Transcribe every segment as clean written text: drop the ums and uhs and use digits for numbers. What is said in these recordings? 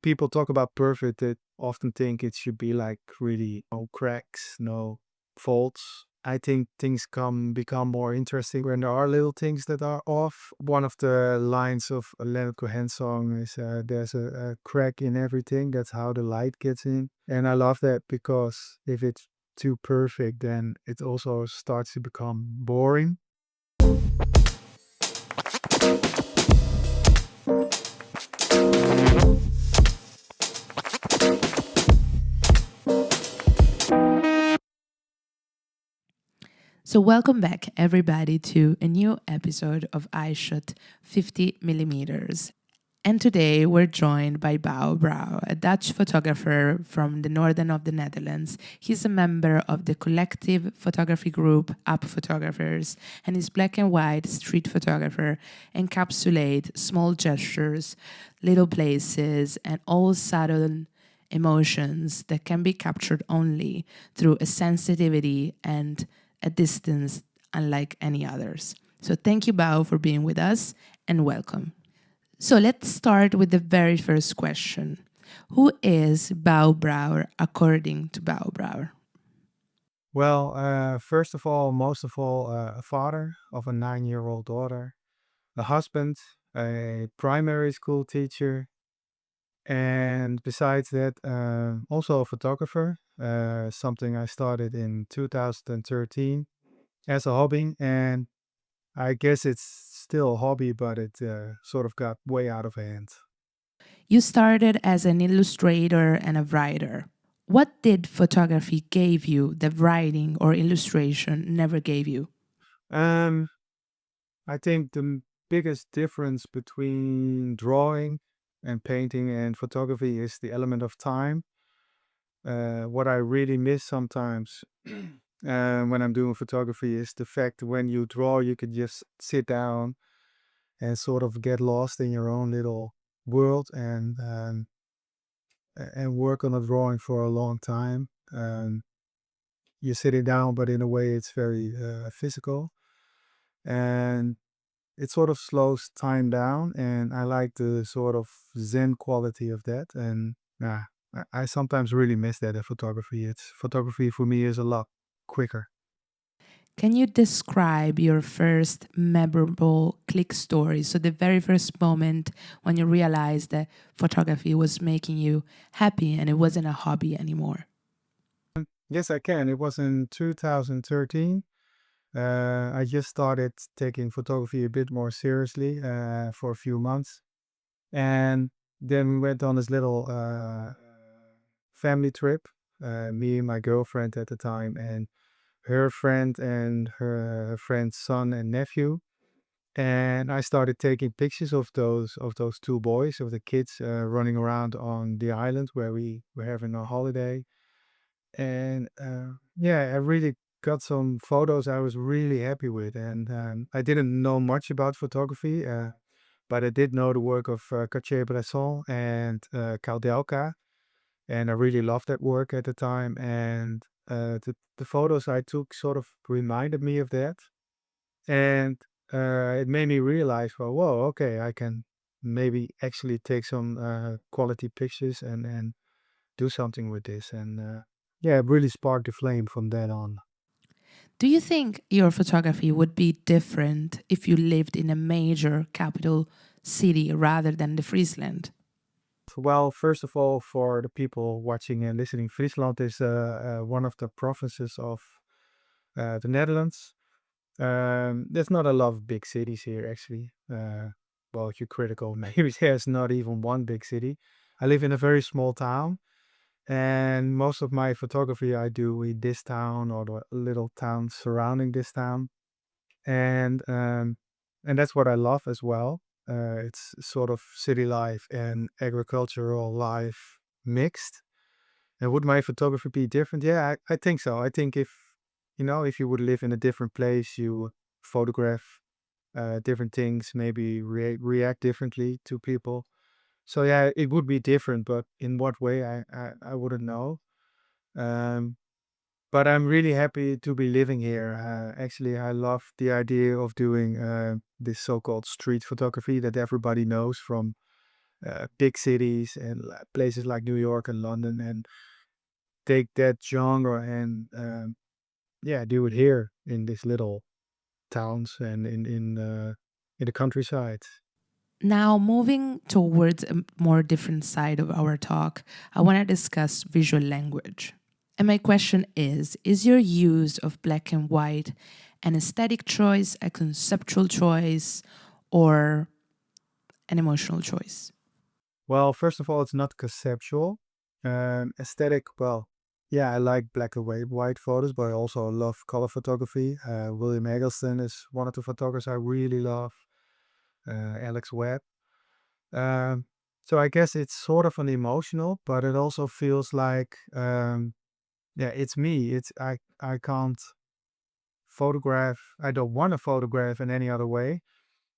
people talk about perfect, they often think it should be like really no cracks, no faults. I think things become more interesting when there are little things that are off. One of the lines of a Leonard Cohen song is there's a crack in everything. That's how the light gets in. And I love that because if it's too perfect, then it also starts to become boring. So, welcome back, everybody, to a new episode of Eyeshot 50 millimeters. And today we're joined by Bouwe Brouwer, a Dutch photographer from the northern of the Netherlands. He's a member of the collective photography group Up Photographers, and his black and white street photographer encapsulate small gestures, little places, and all subtle emotions that can be captured only through a sensitivity and a distance unlike any others. So thank you, Bao, for being with us, and welcome. So let's start with the very first question. Who is Bouwe Brouwer according to Bouwe Brouwer? Well, first of all, most of all, a father of a 9-year-old daughter, a husband, a primary school teacher, and besides that, also a photographer, something I started in 2013 as a hobby. And I guess it's still a hobby, but it sort of got way out of hand. You started as an illustrator and a writer. What did photography give you that writing or illustration never gave you? Um, I think the biggest difference between drawing and painting and photography is the element of time. What I really miss sometimes when I'm doing photography is the fact that when you draw, you could just sit down and sort of get lost in your own little world and work on a drawing for a long time. You're sitting down, but in a way, it's very physical, and it sort of slows time down. And I like the sort of zen quality of that. And yeah, I sometimes really miss that in photography. It's photography for me is a lot quicker. Can you describe your first memorable click story? So, the very first moment when you realized that photography was making you happy and it wasn't a hobby anymore. Yes, I can. It was in 2013. I just started taking photography a bit more seriously for a few months. And then we went on this little family trip, me and my girlfriend at the time, and her friend and her friend's son and nephew. And I started taking pictures of those two boys, of the kids running around on the island where we were having a holiday. And yeah, I really got some photos I was really happy with. And I didn't know much about photography, but I did know the work of Cartier-Bresson and Kaudelka, and I really loved that work at the time. And the photos I took sort of reminded me of that, and it made me realize, well, whoa, okay, I can maybe actually take some quality pictures and do something with this. And yeah, it really sparked the flame from then on. Do you think your photography would be different if you lived in a major capital city rather than the Friesland? Well, first of all, for the people watching and listening, Friesland is one of the provinces of the Netherlands. There's not a lot of big cities here, actually. Well, if you're critical, maybe there's not even one big city. I live in a very small town, and most of my photography I do in this town or the little towns surrounding this town, and um, and that's what I love as well. It's sort of city life and agricultural life mixed. And would my photography be different? Yeah, I think so. I think if you would live in a different place, you would photograph different things, maybe react differently to people. So yeah, it would be different, but in what way, I wouldn't know. Um, but I'm really happy to be living here. Actually, I love the idea of doing this so-called street photography that everybody knows from big cities and places like New York and London, and take that genre and yeah, do it here in these little towns and in the countryside. Now, moving towards a more different side of our talk, I want to discuss visual language. And my question is your use of black and white an aesthetic choice, a conceptual choice, or an emotional choice? Well, first of all, it's not conceptual. Aesthetic, well, yeah, I like black and white photos, but I also love color photography. William Eggleston is one of the photographers I really love. Alex Webb. Um, so I guess it's sort of an emotional, but it also feels like, yeah, it's me. I can't photograph. I don't want to photograph in any other way.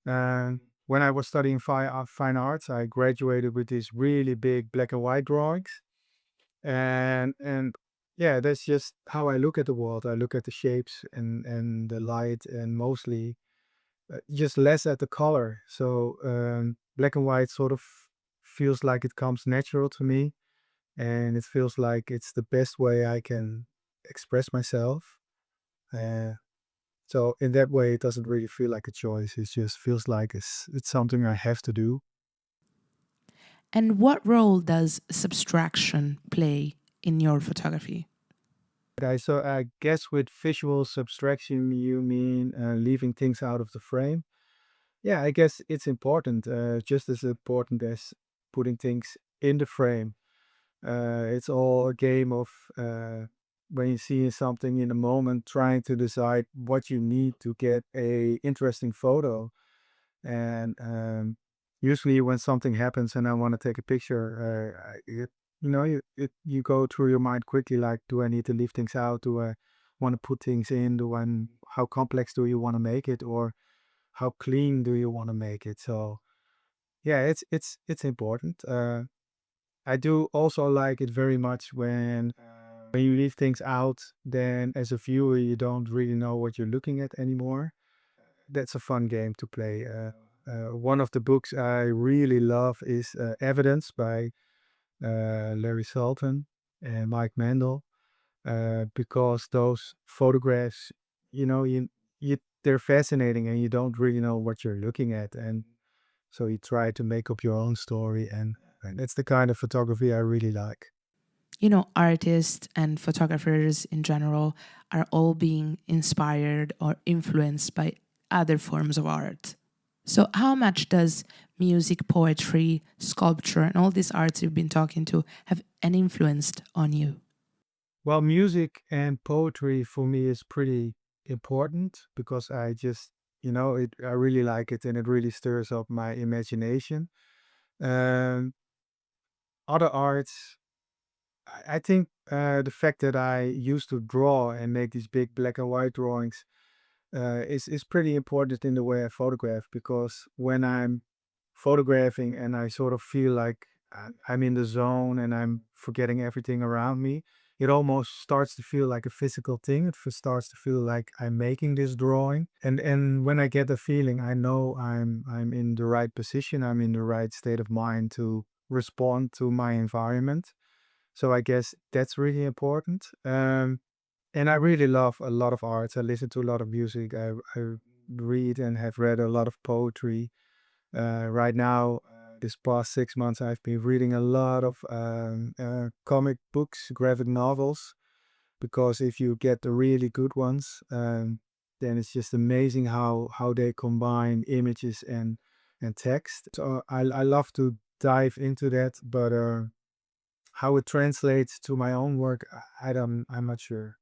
When I was studying fine arts, I graduated with these really big black and white drawings, and yeah, that's just how I look at the world. I look at the shapes and the light, and mostly just less at the color. So black and white sort of feels like it comes natural to me, and it feels like it's the best way I can express myself. Uh, so in that way, it doesn't really feel like a choice. It just feels like it's something I have to do. And what role does subtraction play in your photography? So I guess with visual subtraction, you mean leaving things out of the frame. Yeah, I guess it's important, just as important as putting things in the frame. It's all a game of when you see something in a moment, trying to decide what you need to get a interesting photo. And usually, when something happens and I want to take a picture, you go through your mind quickly, like, do I need to leave things out? Do I want to put things in? How complex do you want to make it, or how clean do you want to make it? So yeah, it's important. I do also like it very much when you leave things out, then as a viewer, you don't really know what you're looking at anymore. That's a fun game to play. One of the books I really love is Evidence by Larry Sultan and Mike Mandel, because those photographs, you know, they're fascinating and you don't really know what you're looking at, and so you try to make up your own story, and that's the kind of photography I really like. You know, artists and photographers in general are all being inspired or influenced by other forms of art. So, how much does music, poetry, sculpture, and all these arts you've been talking to have an influence on you? Well, music and poetry for me is pretty important because I just, I really like it and it really stirs up my imagination. Um, Other arts, I think the fact that I used to draw and make these big black and white drawings is pretty important in the way I photograph, because when I'm photographing and I sort of feel like I'm in the zone and I'm forgetting everything around me, it almost starts to feel like a physical thing. It starts to feel like I'm making this drawing, and when I get the feeling, I know I'm in the right position. I'm in the right state of mind to respond to my environment. So I guess that's really important. And I really love a lot of arts. I listen to a lot of music. I read and have read a lot of poetry. Right now, this past 6 months, I've been reading a lot of comic books, graphic novels, because if you get the really good ones, then it's just amazing how they combine images and text. So I love to dive into that, but how it translates to my own work, I'm not sure.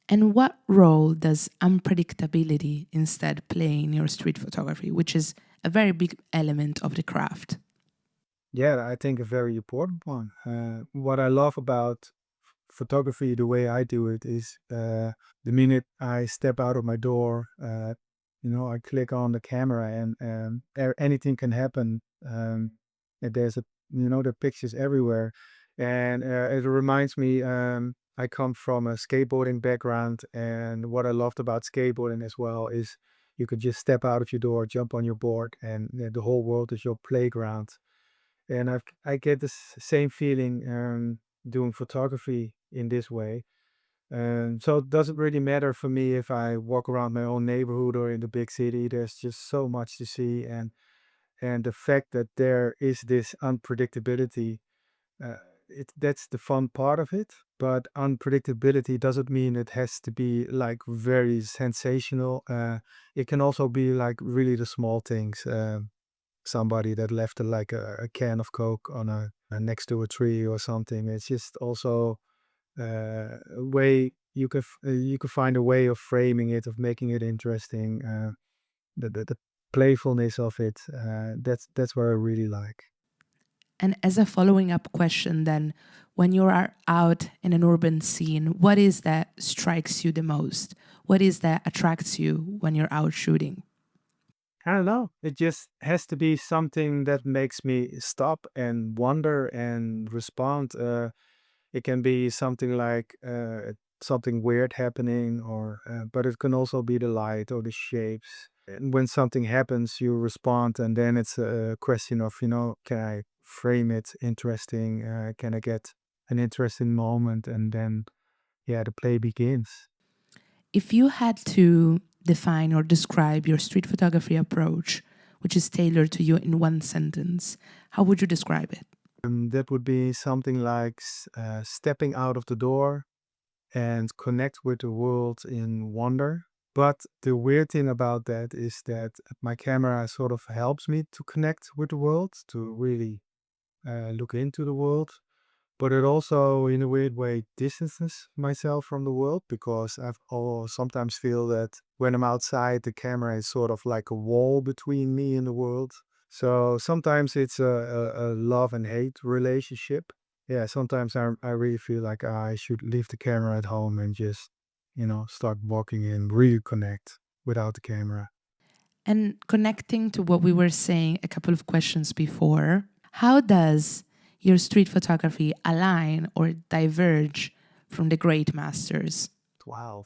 And what role does unpredictability instead play in your street photography, which is a very big element of the craft? Yeah, I think a very important one. What I love about photography, the way I do it, is the minute I step out of my door, I click on the camera and anything can happen. And there's there are pictures everywhere. And it reminds me, I come from a skateboarding background. And what I loved about skateboarding as well is you could just step out of your door, jump on your board, and the whole world is your playground. And I get the same feeling doing photography in this way. So it doesn't really matter for me if I walk around my own neighborhood or in the big city. There's just so much to see, and the fact that there is this unpredictability, uh, that's the fun part of it. But unpredictability doesn't mean it has to be like very sensational. It can also be like really the small things. Somebody that left a can of Coke on a next to a tree or something. It's just also a way you can find a way of framing it, of making it interesting. The playfulness of it. That's what I really like. And as a following up question, then, when you are out in an urban scene, what is that strikes you the most? What is that attracts you when you're out shooting? I don't know. It just has to be something that makes me stop and wonder and respond. It can be something like something weird happening, or but it can also be the light or the shapes. And when something happens, you respond, and then it's a question of, can I frame it interesting? Can I get an interesting moment? And then, yeah, the play begins. If you had to define or describe your street photography approach, which is tailored to you in one sentence, how would you describe it? That would be something like stepping out of the door and connect with the world in wonder. But the weird thing about that is that my camera sort of helps me to connect with the world, to really look into the world. But it also, in a weird way, distances myself from the world, because sometimes feel that when I'm outside, the camera is sort of like a wall between me and the world. So sometimes it's a love and hate relationship. Yeah, sometimes I really feel like I should leave the camera at home and just, start walking and really connect without the camera. And connecting to what we were saying a couple of questions before, how does your street photography align or diverge from the great masters? 12.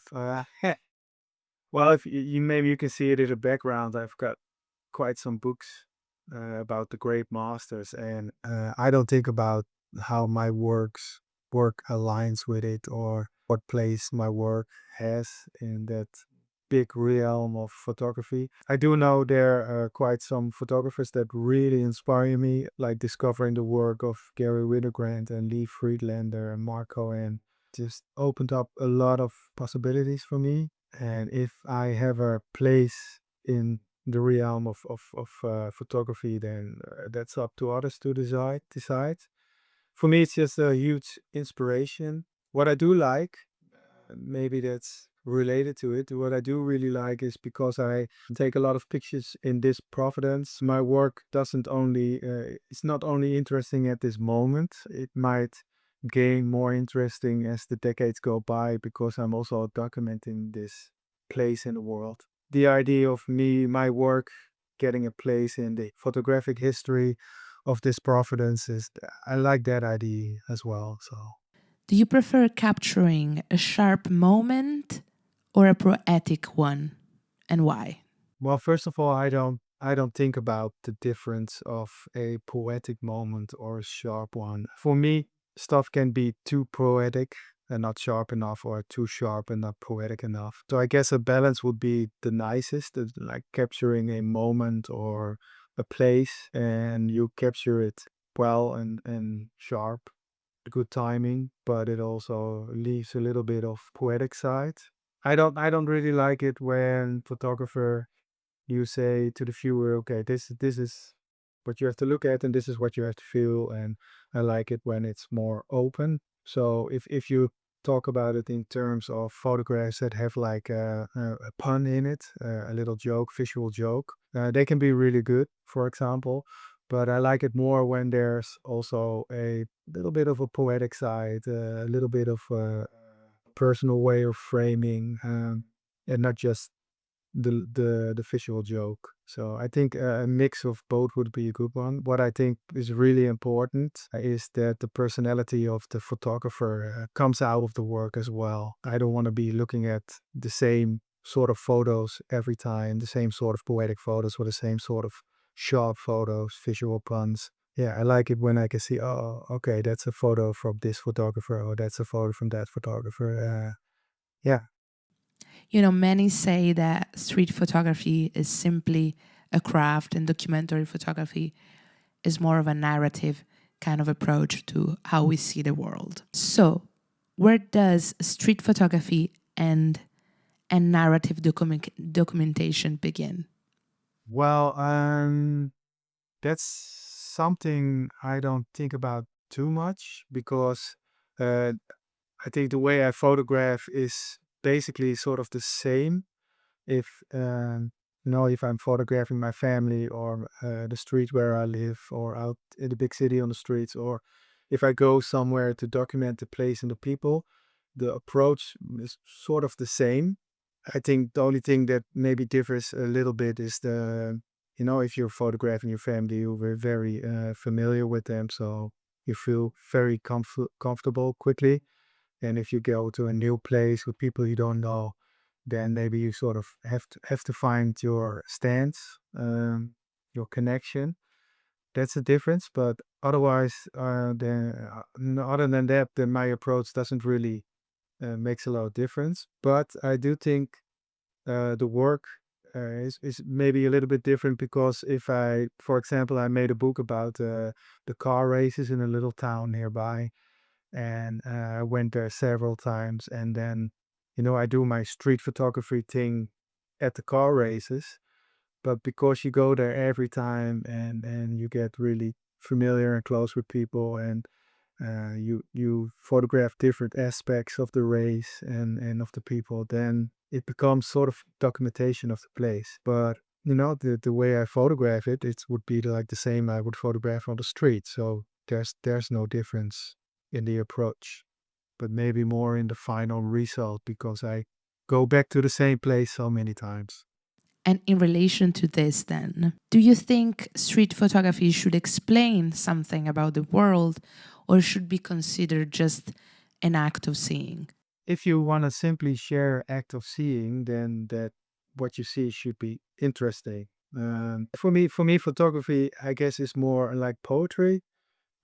Well, if maybe you can see it in the background, I've got quite some books about the great masters, and I don't think about how my work aligns with it, or what place my work has in that big realm of photography. I do know there are quite some photographers that really inspire me, like discovering the work of Gary Winogrand and Lee Friedlander and Mark Cohen. Just opened up a lot of possibilities for me. And if I have a place in the realm of photography, then that's up to others to decide. For me, it's just a huge inspiration. What I do like, maybe that's related to it. What I do really like is because I take a lot of pictures in this Providence. My work doesn't only, it's not only interesting at this moment, it might gain more interesting as the decades go by, because I'm also documenting this place in the world. The idea of my work getting a place in the photographic history of this Providence is, I like that idea as well. So. Do you prefer capturing a sharp moment or a poetic one, and why? Well, first of all, I don't think about the difference of a poetic moment or a sharp one. For me, stuff can be too poetic and not sharp enough, or too sharp and not poetic enough. So I guess a balance would be the nicest, like capturing a moment or a place, and you capture it well and sharp, good timing, but it also leaves a little bit of poetic side. I don't really like it when photographer, you say to the viewer, okay, this is what you have to look at, and this is what you have to feel. And I like it when it's more open. So if you talk about it in terms of photographs that have like a pun in it, a little joke, visual joke, they can be really good, for example. But I like it more when there's also a little bit of a poetic side, a little bit of a personal way of framing, and not just the visual joke. So I think a mix of both would be a good one. What I think is really important is that the personality of the photographer comes out of the work as well. I don't want to be looking at the same sort of photos every time, the same sort of poetic photos, or the same sort of sharp photos, visual puns. Yeah, I like it when I can see, oh, okay, that's a photo from this photographer, or that's a photo from that photographer. Yeah. You know, many say that street photography is simply a craft and documentary photography is more of a narrative kind of approach to how we see the world. So, where does street photography end and narrative documentation begin? Well, that's something I don't think about too much because uh, I think the way I photograph is basically sort of the same. If if I'm photographing my family or the street where I live, or out in the big city on the streets, or if I go somewhere to document the place and the people, the approach is sort of the same. I think the only thing that maybe differs a little bit is if you're photographing your family, you're very familiar with them, so you feel very comfortable quickly. And if you go to a new place with people you don't know, then maybe you sort of have to find your stance, your connection. That's the difference. But otherwise, other than that, then my approach doesn't really makes a lot of difference. But I do think the work is maybe a little bit different because if I, for example, I made a book about the car races in a little town nearby, and I went there several times. And then, I do my street photography thing at the car races. But because you go there every time, and you get really familiar and close with people, and you photograph different aspects of the race and of the people, then it becomes sort of documentation of the place. But the way I photograph it, it would be like the same I would photograph on the street. So there's no difference in the approach, but maybe more in the final result because I go back to the same place so many times. And in relation to this, then, do you think street photography should explain something about the world or should be considered just an act of seeing? If you want to simply share act of seeing, then that what you see should be interesting. For me, photography, I guess, is more like poetry.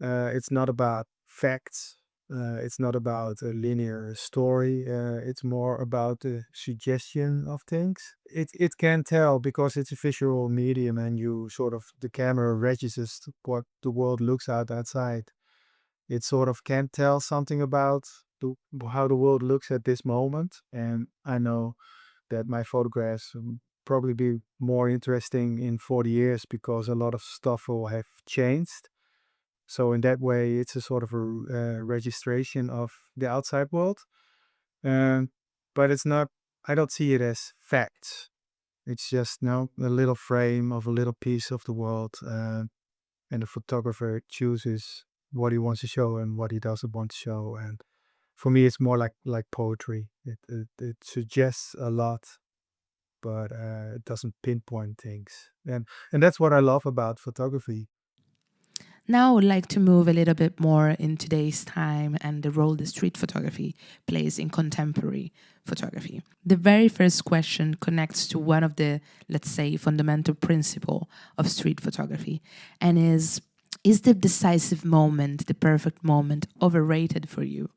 It's not about facts. It's not about a linear story. It's more about the suggestion of things. It can tell because it's a visual medium, and you sort of the camera registers what the world looks out outside. It sort of can tell something about how the world looks at this moment. And I know that my photographs will probably be more interesting in 40 years because a lot of stuff will have changed. So in that way, it's a sort of a registration of the outside world. Um, but it's not. I don't see it as facts. It's just a little frame of a little piece of the world, and the photographer chooses what he wants to show and what he doesn't want to show. And for me, it's more like poetry. It suggests a lot, but it doesn't pinpoint things. And that's what I love about photography. Now, I would like to move a little bit more in today's time and the role that street photography plays in contemporary photography. The very first question connects to one of the, let's say, fundamental principle of street photography, and is the decisive moment, the perfect moment, overrated for you?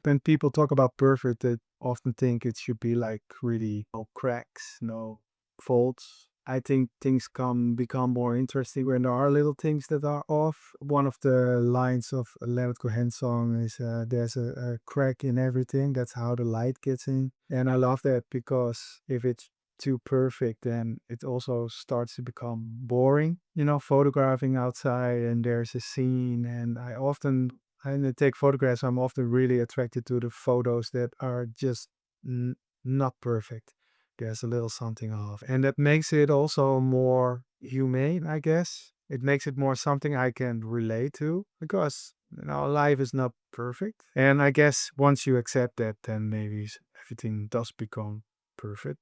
When people talk about perfect, they often think it should be like really no cracks, no faults. I think things can become more interesting when there are little things that are off. One of the lines of a Leonard Cohen song is there's a crack in everything. That's how the light gets in. And I love that because if it's too perfect, then it also starts to become boring. Photographing outside and there's a scene, and I take photographs. I'm often really attracted to the photos that are just not perfect. There's a little something off. And that makes it also more humane, I guess. It makes it more something I can relate to because, life is not perfect. And I guess once you accept that, then maybe everything does become perfect.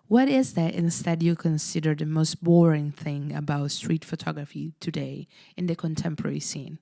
What is that instead you consider the most boring thing about street photography today in the contemporary scene?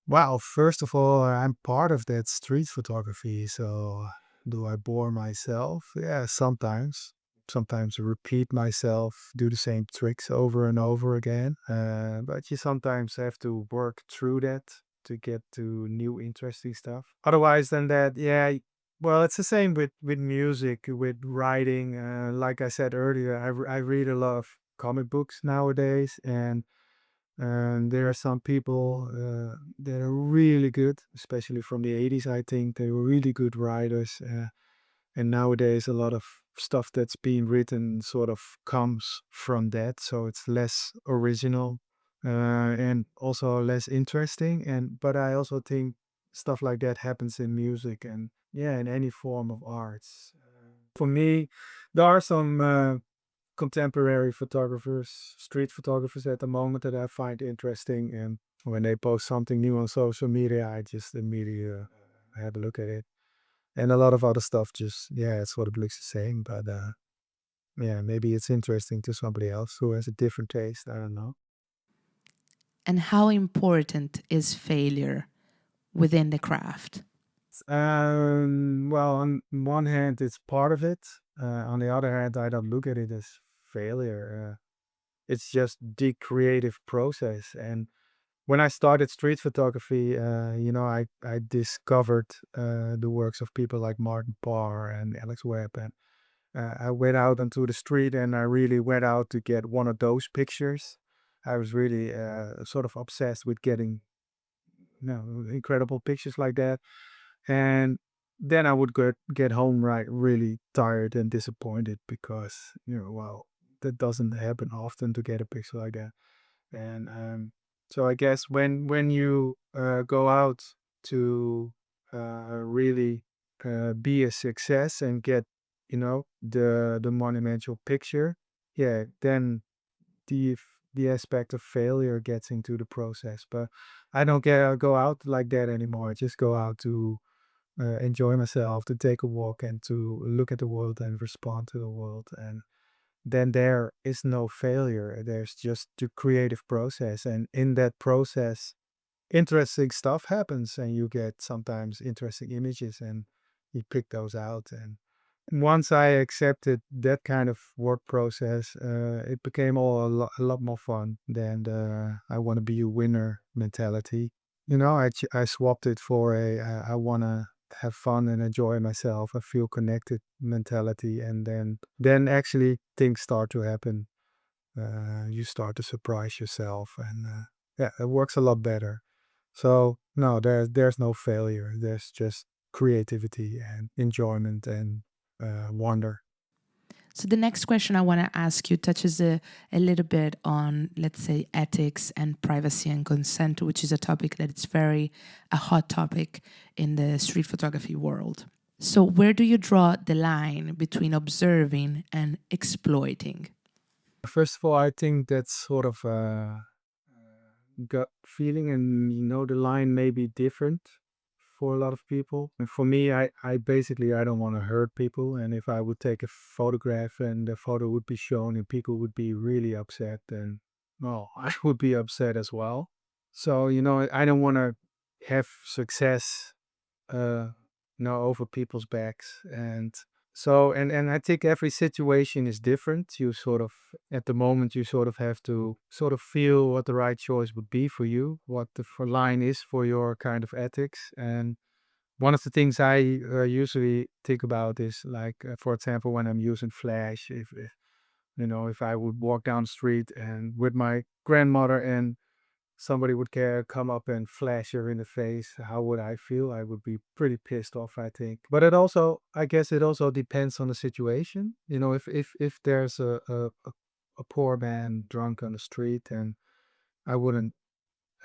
Well, first of all, I'm part of that street photography. So do I bore myself? Yeah, sometimes. sometimes repeat myself, do the same tricks over and over again. But you sometimes have to work through that to get to new interesting stuff. Otherwise than that, yeah, well, it's the same with music, with writing. Like I said earlier, I read a lot of comic books nowadays, and there are some people that are really good, especially from the 80s, I think. They were really good writers. And nowadays, a lot of stuff that's being written sort of comes from that. So it's less original and also less interesting. But I also think stuff like that happens in music and, yeah, in any form of arts. For me, there are some contemporary photographers, street photographers at the moment that I find interesting. And when they post something new on social media, I just immediately have a look at it. And a lot of other stuff just, yeah, it sort of looks the same. But yeah, maybe it's interesting to somebody else who has a different taste. I don't know. And how important is failure within the craft? Well, on one hand, it's part of it. On the other hand, I don't look at it as failure. It's just the creative process. And when I started street photography, I discovered the works of people like Martin Parr and Alex Webb, and I went out onto the street and I really went out to get one of those pictures. I was really sort of obsessed with getting, incredible pictures like that. And then I would get home right really tired and disappointed because, well, that doesn't happen often to get a picture like that. And so I guess when you go out to really be a success and get, the monumental picture, yeah, then the aspect of failure gets into the process. But I don't go out like that anymore. I just go out to enjoy myself, to take a walk and to look at the world and respond to the world. And then there is no failure. There's just the creative process. And in that process, interesting stuff happens and you get sometimes interesting images and you pick those out. And once I accepted that kind of work process, it became all a lot more fun than the I want to be a winner mentality. I swapped it for I want to have fun and enjoy myself. I feel connected mentality, and then actually things start to happen. You start to surprise yourself, and yeah, it works a lot better. So no, there's no failure. There's just creativity and enjoyment and wonder. So the next question I want to ask you touches a little bit on, let's say, ethics and privacy and consent, which is a topic that it's very a hot topic in the street photography world. So where do you draw the line between observing and exploiting? First of all, I think that's sort of gut feeling, and the line may be different for a lot of people. And for me, I basically I don't want to hurt people, and if I would take a photograph and the photo would be shown and people would be really upset, then well, I would be upset as well. So I don't want to have success, uh, over people's backs. And so, and I think every situation is different. You sort of, at the moment, you sort of have to sort of feel what the right choice would be for you, what the line is for your kind of ethics. And one of the things I usually think about is like, for example, when I'm using flash, if I would walk down the street and with my grandmother and somebody would come up and flash her in the face, how would I feel? I would be pretty pissed off, I think. But I guess it also depends on the situation. If there's a poor man drunk on the street, and I wouldn't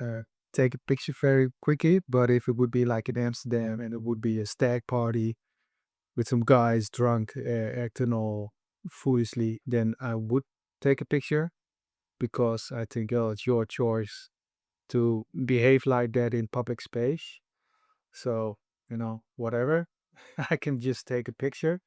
uh, take a picture very quickly. But if it would be like in Amsterdam and it would be a stag party with some guys drunk, acting all foolishly, then I would take a picture because I think, oh, it's your choice to behave like that in public space. So, whatever. I can just take a picture.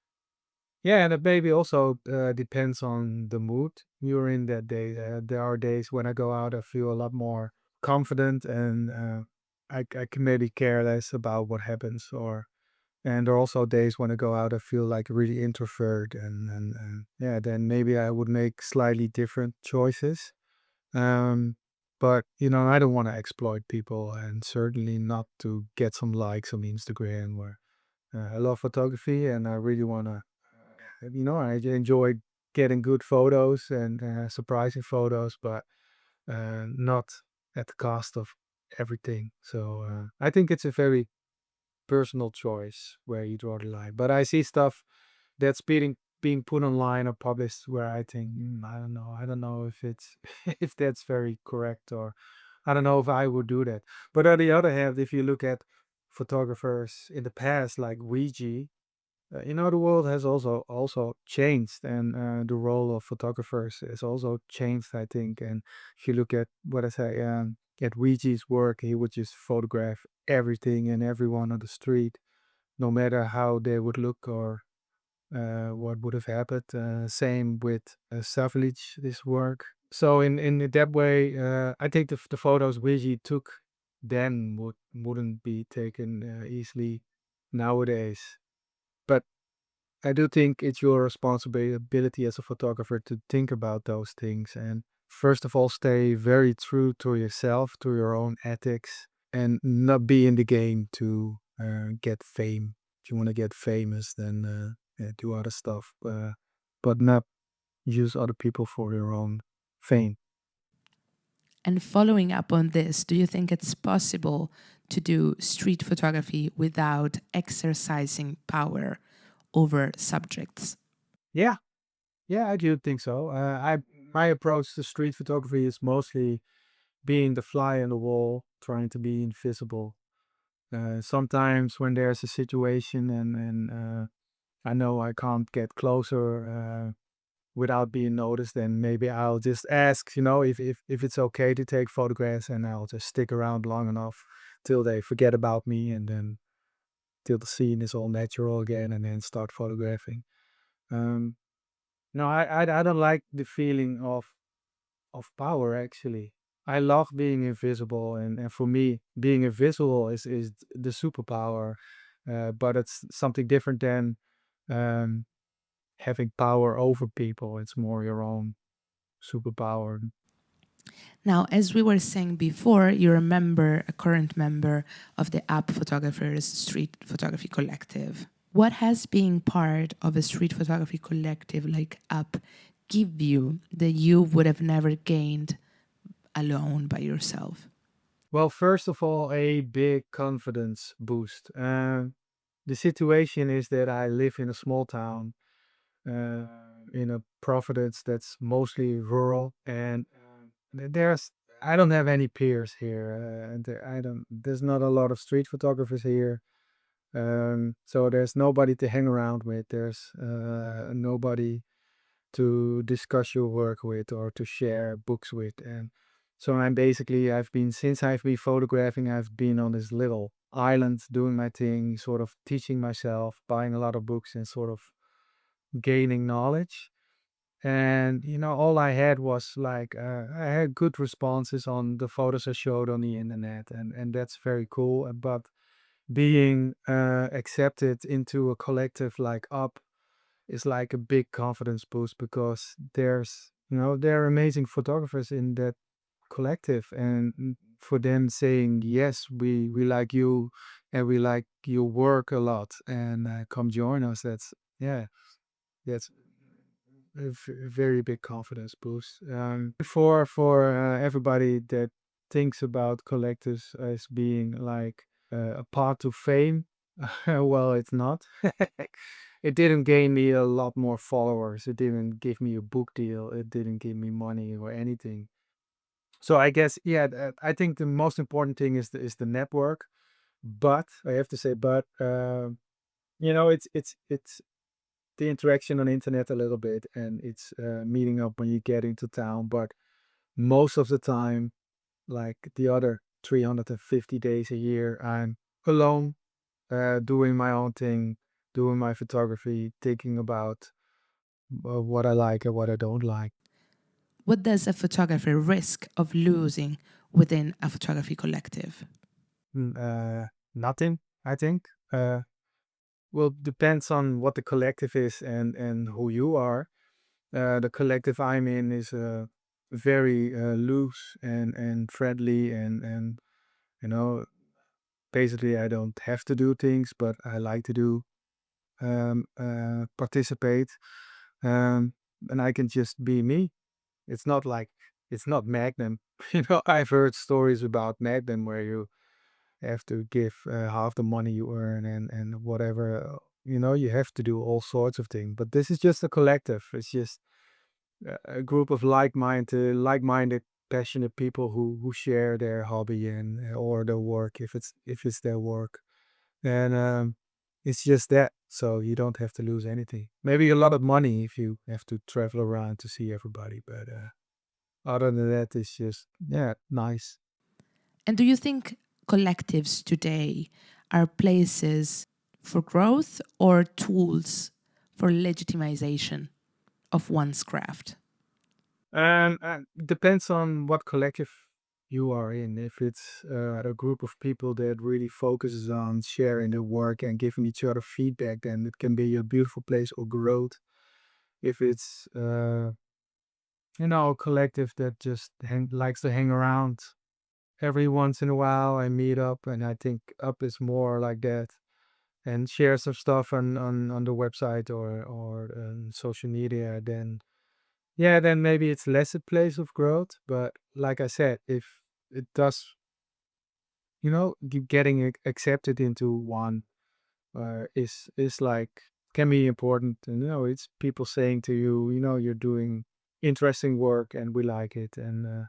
Yeah, and it maybe also depends on the mood you're in that day. There are days when I go out, I feel a lot more confident and I can maybe care less about what happens. Or And there are also days when I go out, I feel like really introvert, and yeah, then maybe I would make slightly different choices. Um, but I don't want to exploit people, and certainly not to get some likes on Instagram. Where I love photography, and I really want to, I enjoy getting good photos and surprising photos, but not at the cost of everything. So I think it's a very personal choice where you draw the line. But I see stuff that's being put online or published where I think, I don't know. I don't know if it's if that's very correct, or I don't know if I would do that. But on the other hand, if you look at photographers in the past, like Ouija, the world has also changed, and the role of photographers has also changed, I think. And if you look at what I say, at Ouija's work, he would just photograph everything and everyone on the street, no matter how they would look or what would have happened. Same with Savage, this work. So in that way, I think the photos Ouija took then wouldn't be taken easily nowadays. But I do think it's your responsibility as a photographer to think about those things, and first of all, stay very true to yourself, to your own ethics, and not be in the game to get fame. If you want to get famous, then yeah, do other stuff, but not use other people for your own fame. And following up on this, do you think it's possible to do street photography without exercising power over subjects? Yeah, yeah, I do think so. I My approach to street photography is mostly being the fly on the wall, trying to be invisible. Sometimes when there's a situation and I know I can't get closer without being noticed, then maybe I'll just ask, if it's okay to take photographs, and I'll just stick around long enough till they forget about me, and then till the scene is all natural again, and then start photographing. Um, no, I don't like the feeling of power, actually. I love being invisible, and for me, being invisible is the superpower. But it's something different than um, having power over people. It's more your own superpower. Now, as we were saying before, you're a current member of the App Photographers Street Photography Collective. What has being part of a street photography collective like App give you that you would have never gained alone by yourself? Well, first of all, a big confidence boost. The situation is that I live in a small town, uh, in a Providence that's mostly rural, and there's I don't have any peers here, and I don't. There's not a lot of street photographers here, so there's nobody to hang around with. There's nobody to discuss your work with or to share books with, and so since I've been photographing, I've been on this little island doing my thing, sort of teaching myself, buying a lot of books, and sort of gaining knowledge. And all I had was like I had good responses on the photos I showed on the internet, and that's very cool. But being accepted into a collective like Up is like a big confidence boost, because there are amazing photographers in that collective, and for them saying yes, we like you, and we like your work a lot, and come join us. That's a very big confidence boost. For everybody that thinks about collectives as being like a path to fame, well, it's not. It didn't gain me a lot more followers. It didn't give me a book deal. It didn't give me money or anything. So I guess, yeah, I think the most important thing is the network. But I have to say, it's the interaction on the internet a little bit, and it's meeting up when you get into town. But most of the time, like the other 350 days a year, I'm alone, doing my own thing, doing my photography, thinking about what I like and what I don't like. What does a photographer risk of losing within a photography collective? Nothing, I think. Well, depends on what the collective is and who you are. The collective I'm in is very loose and friendly and you know basically I don't have to do things, but I like to do participate, um, and I can just be me. It's not like it's not Magnum. I've heard stories about Magnum where you have to give half the money you earn and whatever. You have to do all sorts of things. But this is just a collective. It's just a group of like-minded, passionate people who share their hobby and or their work if it's their work. And it's just that. So you don't have to lose anything. Maybe a lot of money if you have to travel around to see everybody. But other than that, it's just, yeah, nice. And do you think collectives today are places for growth or tools for legitimization of one's craft? Depends on what collective you are in. If it's a group of people that really focuses on sharing their work and giving each other feedback, then it can be a beautiful place of growth. If it's a collective that just likes to hang around every once in a while and meet up, and I think up is more like that, and share some stuff on the website or social media, then yeah, then maybe it's less a place of growth. But like I said, if it does, keep getting accepted into one, is like can be important. And it's people saying to you, you're doing interesting work, and we like it. And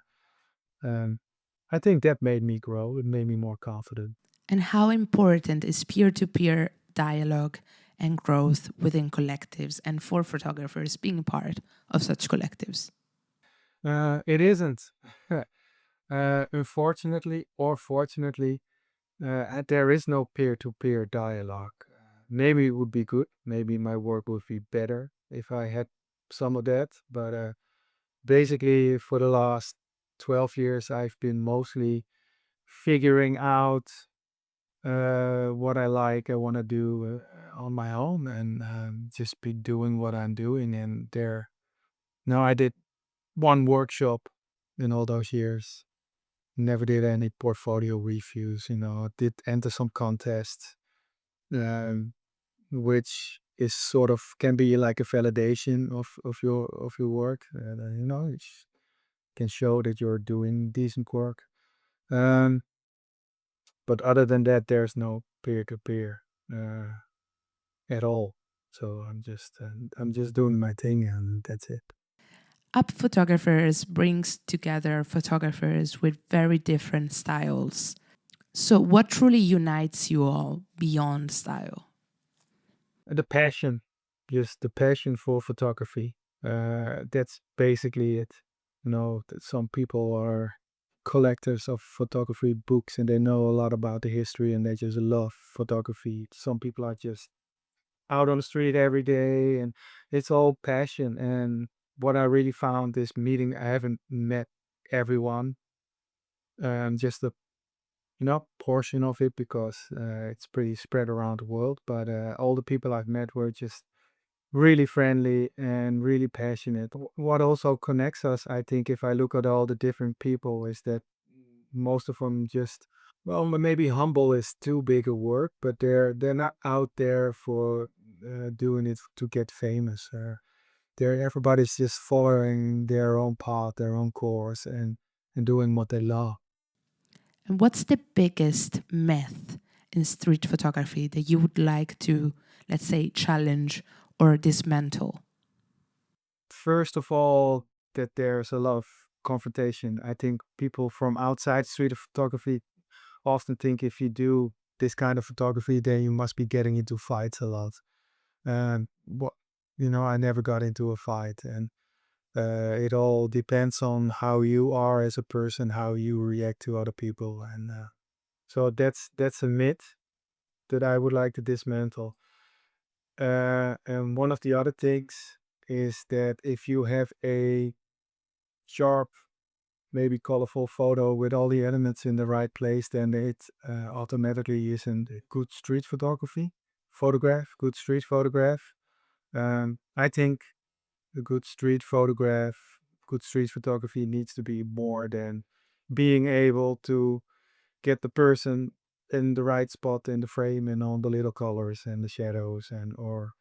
I think that made me grow. It made me more confident. And how important is peer to peer dialogue and growth within collectives and for photographers being part of such collectives? It isn't. Unfortunately or fortunately, there is no peer-to-peer dialogue. Maybe it would be good. Maybe my work would be better if I had some of that. But basically, for the last 12 years, I've been mostly figuring out what I like, I want to do on my own, and just be doing what I'm doing. And now I did one workshop in all those years. Never did any portfolio reviews. Did enter some contests, um, which is sort of can be like a validation of your work. And, it can show that you're doing decent work. Um, but other than that, there's no peer to peer at all. So I'm just doing my thing, and that's it. Up Photographers brings together photographers with very different styles. So, what truly unites you all beyond style? The passion, just the passion for photography. That's basically it. That some people are collectors of photography books and they know a lot about the history and they just love photography. Some people are just out on the street every day and it's all passion. And what I really found is meeting, I haven't met everyone, just a portion of it because it's pretty spread around the world. But all the people I've met were just really friendly and really passionate. What also connects us, I think, if I look at all the different people, is that most of them just, well, maybe humble is too big a word, but they're not out there for doing it to get famous. Everybody's just following their own path, their own course, and doing what they love. And what's the biggest myth in street photography that you would like to, let's say, challenge or dismantle? First of all, that there's a lot of confrontation. I think people from outside street photography often think if you do this kind of photography, then you must be getting into fights a lot. And I never got into a fight, and it all depends on how you are as a person, how you react to other people, and so that's a myth that I would like to dismantle. And one of the other things is that if you have a sharp, maybe colorful photo with all the elements in the right place, then it automatically isn't good street photography photograph, good street photograph. I think a good street photograph, good street photography needs to be more than being able to get the person in the right spot in the frame and all the little colors and the shadows and or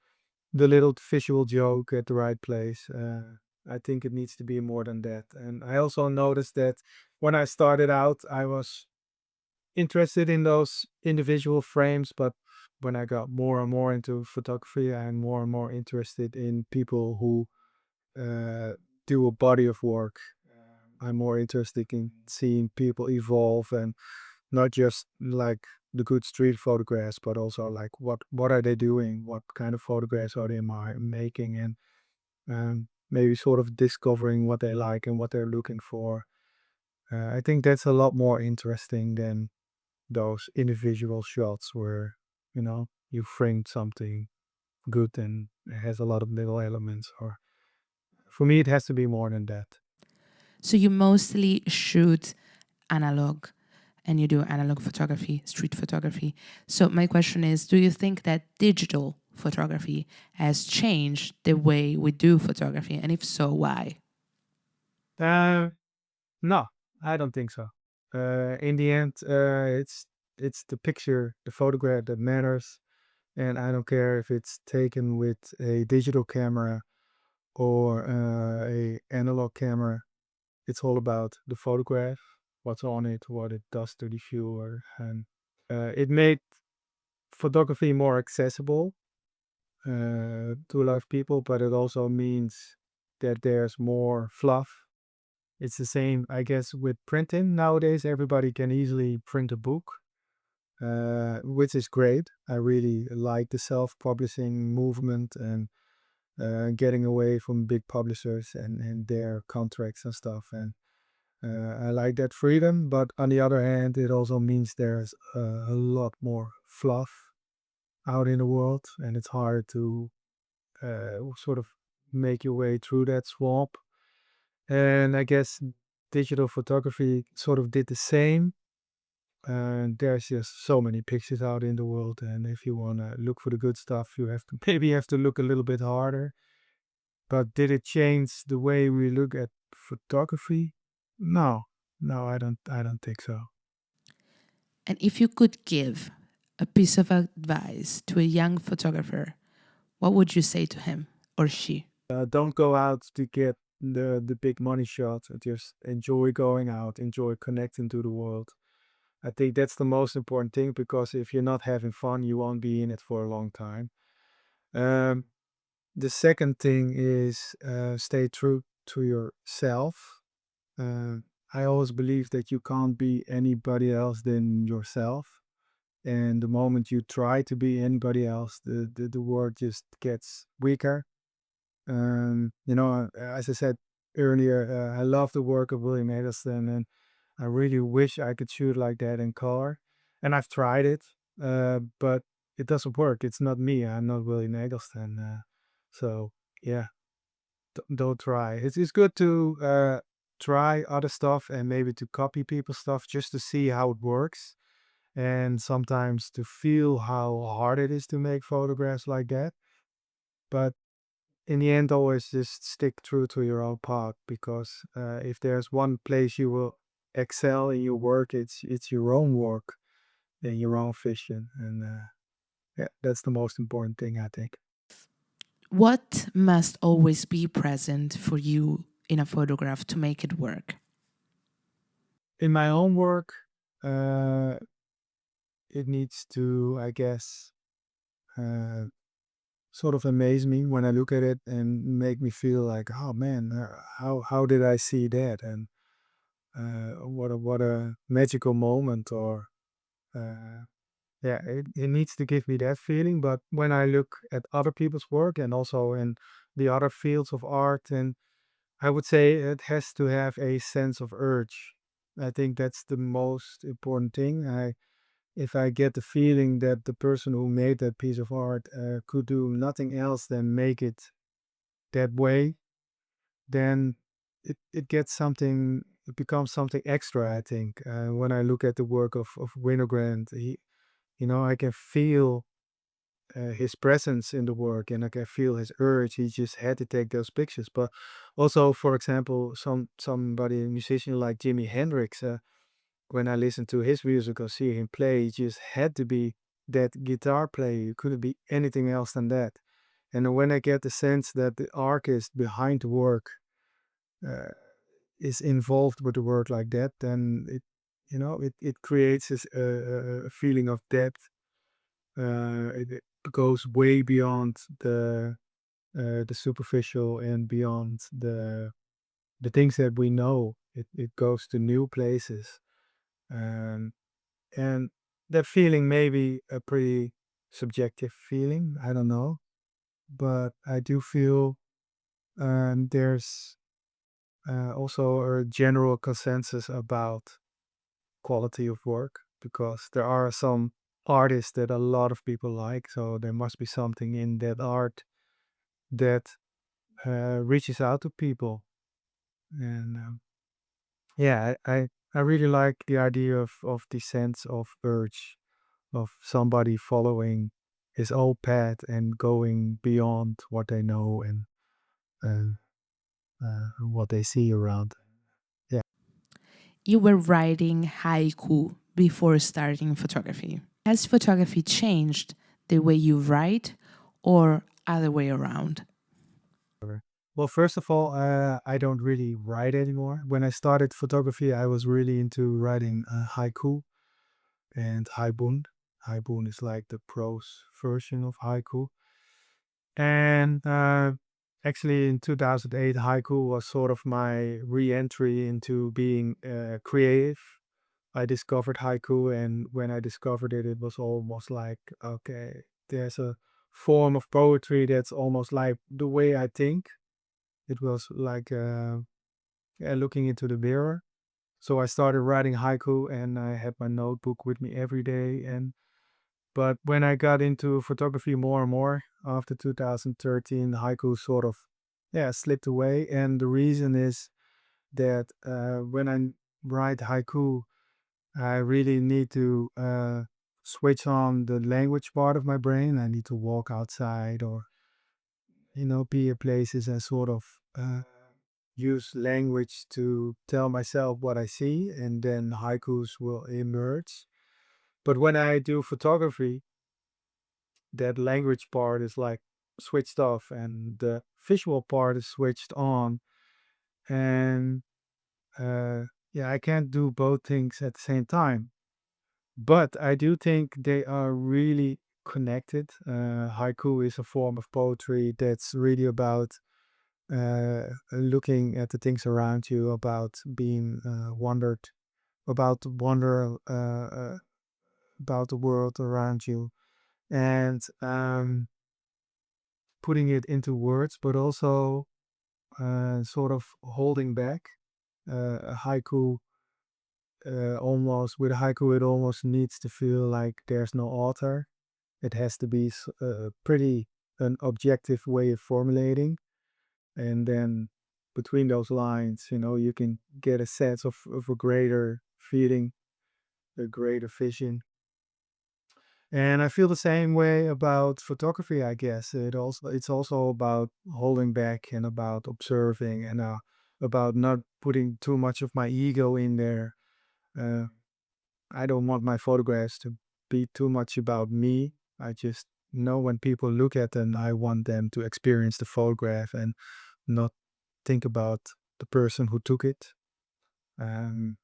the little visual joke at the right place. I think it needs to be more than that. And I also noticed that when I started out, I was interested in those individual frames, but when I got more and more into photography, I'm more and more interested in people who uh, do a body of work. I'm more interested in seeing people evolve and not just like the good street photographs, but also like what are they doing? What kind of photographs are they making? And maybe sort of discovering what they like and what they're looking for. I think that's a lot more interesting than those individual shots where, you framed something good and it has a lot of little elements. Or for me, it has to be more than that. So you mostly shoot analog and you do analog photography, street photography. So my question is, do you think that digital photography has changed the way we do photography? And if so, why? Uh, no, I don't think so. In the end, it's the picture, the photograph that matters, and I don't care if it's taken with a digital camera or a analog camera. It's all about the photograph, what's on it, what it does to the viewer, and it made photography more accessible to a lot of people, but it also means that there's more fluff. It's the same, I guess, with printing. Nowadays, everybody can easily print a book, which is great. I really like the self-publishing movement and getting away from big publishers and their contracts and stuff. And I like that freedom. But on the other hand, it also means there's a lot more fluff out in the world, and it's hard to sort of make your way through that swamp. And I guess digital photography sort of did the same. And there's just so many pictures out in the world, and if you want to look for the good stuff, you have to maybe have to look a little bit harder. But did it change the way we look at photography? No, no, I don't think so. And if you could give a piece of advice to a young photographer, what would you say to him or she? Don't go out to get the big money shot. Just enjoy going out, enjoy connecting to the world. I think that's the most important thing, because if you're not having fun, you won't be in it for a long time. Um, the second thing is stay true to yourself. Uh, I always believe that you can't be anybody else than yourself. And the moment you try to be anybody else, the word just gets weaker. As I said earlier, I love the work of William Eggleston, and I really wish I could shoot like that in color. And I've tried it, but it doesn't work. It's not me. I'm not William Eggleston. So yeah, don't try. It's good to try other stuff and maybe to copy people's stuff just to see how it works, and sometimes to feel how hard it is to make photographs like that. But in the end, always just stick true to your own path, because if there's one place you will excel in your work, it's your own work and your own vision, and yeah, that's the most important thing, I think. What must always be present for you in a photograph to make it work? In my own work, uh, it needs to, I guess, uh, sort of amaze me when I look at it and make me feel like, oh man, how did I see that? And what a magical moment, or uh, yeah, it needs to give me that feeling. But when I look at other people's work and also in the other fields of art, and I would say it has to have a sense of urge. I think that's the most important thing. If I get the feeling that the person who made that piece of art could do nothing else than make it that way, then it gets something, it becomes something extra, I think. When I look at the work of Winogrand, I can feel his presence in the work, and I can feel his urge. He just had to take those pictures. But also, for example, somebody, a musician like Jimi Hendrix, when I listen to his music or see him play, he just had to be that guitar player. It couldn't be anything else than that. And when I get the sense that the artist behind the work uh, is involved with the work like that, then it creates this a feeling of depth. It goes way beyond the superficial and beyond the things that we know. It goes to new places. Um, and that feeling may be a pretty subjective feeling. I don't know. But I do feel there's also a general consensus about quality of work because there are some artists that a lot of people like. So there must be something in that art that reaches out to people. And yeah, I really like the idea of the sense of urge of somebody following his own path and going beyond what they know and what they see around. Yeah. You were writing haiku before starting photography. Has photography changed the way you write or other way around? Well, first of all, I don't really write anymore. When I started photography, I was really into writing haiku and haibun. Haibun is like the prose version of haiku. And actually, in 2008, haiku was sort of my re-entry into being creative. I discovered haiku, and when I discovered it, it was almost like, okay, there's a form of poetry that's almost like the way I think. It was like yeah, looking into the mirror. So I started writing haiku, and I had my notebook with me every day. And but when I got into photography more and more after 2013, haiku sort of yeah slipped away. And the reason is that when I write haiku, I really need to switch on the language part of my brain. I need to walk outside or, be in places and sort of use language to tell myself what I see, and then haikus will emerge. But when I do photography, that language part is like switched off and the visual part is switched on. And uh, yeah, I can't do both things at the same time. But I do think they are really connected. Haiku is a form of poetry that's really about looking at the things around you, about being wondered, about the wonder about the world around you, and putting it into words, but also sort of holding back. A haiku almost with a haiku, it almost needs to feel like there's no author. It has to be pretty an objective way of formulating, and then between those lines, you can get a sense of a greater feeling, a greater vision. And I feel the same way about photography, I guess. It's also about holding back and about observing and about not putting too much of my ego in there. Uh, I don't want my photographs to be too much about me. I just know when people look at them, I want them to experience the photograph and not think about the person who took it. Um,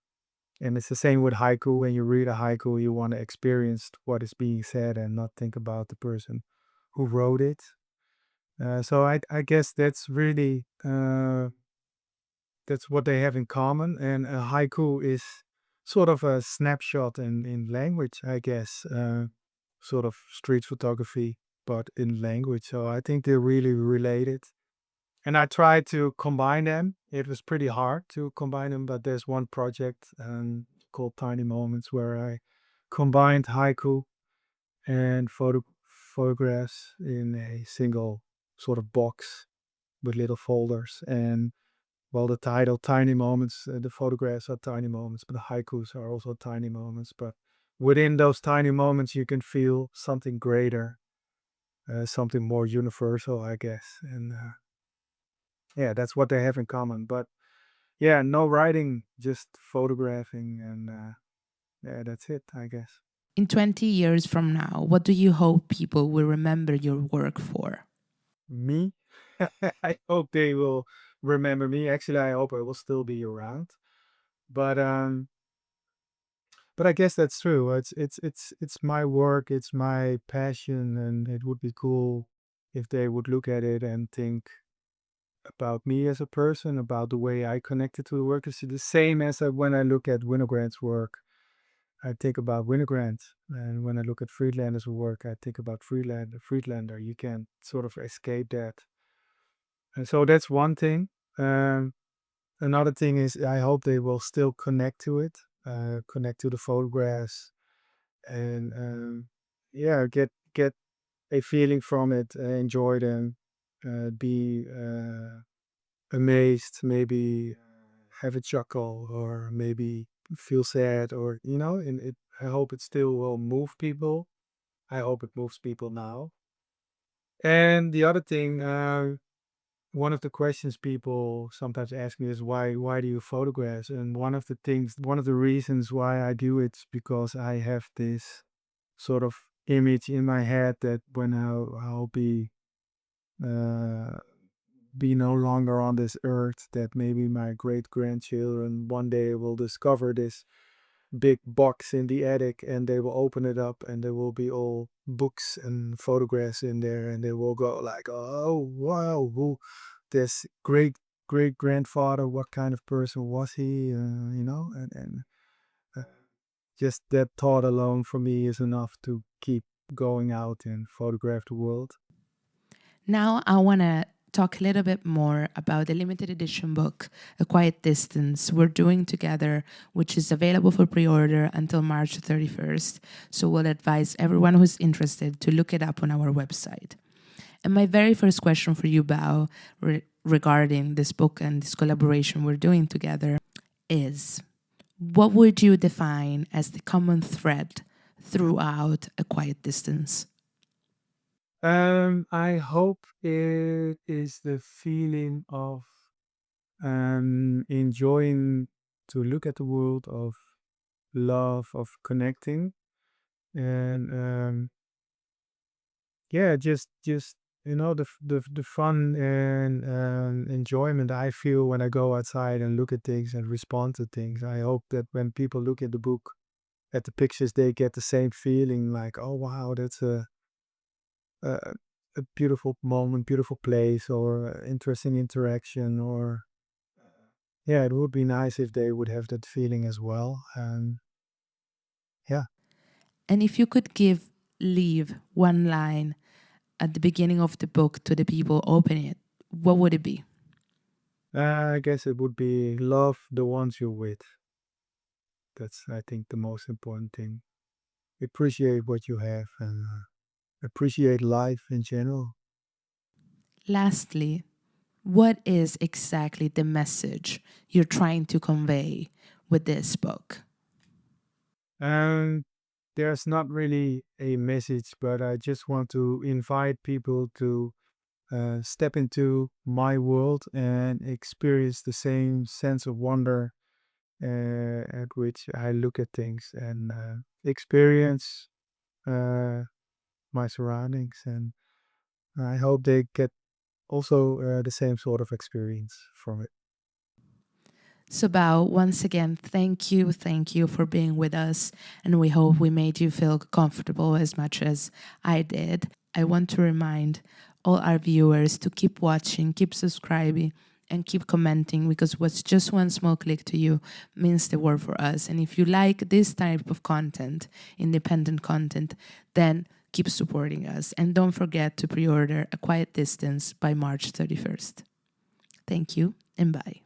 and it's the same with haiku. When you read a haiku, you want to experience what is being said and not think about the person who wrote it. So I guess that's what they have in common. And a haiku is sort of a snapshot in language, I guess, sort of street photography, but in language. So I think they're really related. And I tried to combine them. It was pretty hard to combine them, but there's one project called Tiny Moments where I combined haiku and photographs in a single sort of box with little folders. And well, the title Tiny Moments, the photographs are tiny moments, but the haikus are also tiny moments. But within those tiny moments, you can feel something greater. something more universal, I guess. And yeah, that's what they have in common. But yeah, no writing, just photographing, and yeah, that's it, I guess. In 20 years from now, what do you hope people will remember your work for? Me, I hope they will remember me. Actually, I hope I will still be around. But I guess that's true. It's my work, it's my passion, and it would be cool if they would look at it and think about me as a person, about the way I connected to the work. It's the same as when I look at Winogrand's work, I think about Winogrand, and when I look at Friedlander's work, I think about Friedlander. You can't sort of escape that. And so that's one thing. Um, Another thing is I hope they will still connect to it, connect to the photographs, and yeah, get a feeling from it, enjoy them, be amazed, maybe have a chuckle, or maybe feel sad, or and it. I hope it still will move people. I hope it moves people now. And the other thing, one of the questions people sometimes ask me is why do you photograph? And one of the reasons why I do it is because I have this sort of image in my head that when I'll uh, be no longer on this earth, that maybe my great grandchildren one day will discover this big box in the attic, and they will open it up, and there will be all books and photographs in there, and they will go like, oh wow, this great grandfather, what kind of person was he, and uh, just that thought alone for me is enough to keep going out and photograph the world. Now, I want to talk a little bit more about the limited edition book, A Quiet Distance, we're doing together, which is available for pre order until March 31st. So, we'll advise everyone who's interested to look it up on our website. And my very first question for you, Bao, regarding this book and this collaboration we're doing together is, what would you define as the common thread throughout A Quiet Distance? I hope it is the feeling of enjoying to look at the world, of love, of connecting, and yeah, just the fun and enjoyment I feel when I go outside and look at things and respond to things. I hope that when people look at the book, at the pictures, they get the same feeling, like, oh wow, that's a, a beautiful moment, beautiful place, or interesting interaction, or yeah, it would be nice if they would have that feeling as well. And yeah, And if you could leave one line at the beginning of the book to the people opening it, what would it be? I guess it would be love the ones you're with. That's, I think, the most important thing. Appreciate what you have, and appreciate life in general. Lastly, what is exactly the message you're trying to convey with this book? And there's not really a message, but I just want to invite people to step into my world and experience the same sense of wonder at which I look at things, and experience uh, my surroundings. And I hope they get also the same sort of experience from it. So, Bao, once again, thank you for being with us, and we hope we made you feel comfortable as much as I did. I want to remind all our viewers to keep watching, keep subscribing, and keep commenting, because what's just one small click to you means the world for us. And if you like this type of content, independent content, then keep supporting us. And don't forget to pre order A Quiet Distance by March 31st. Thank you, and bye.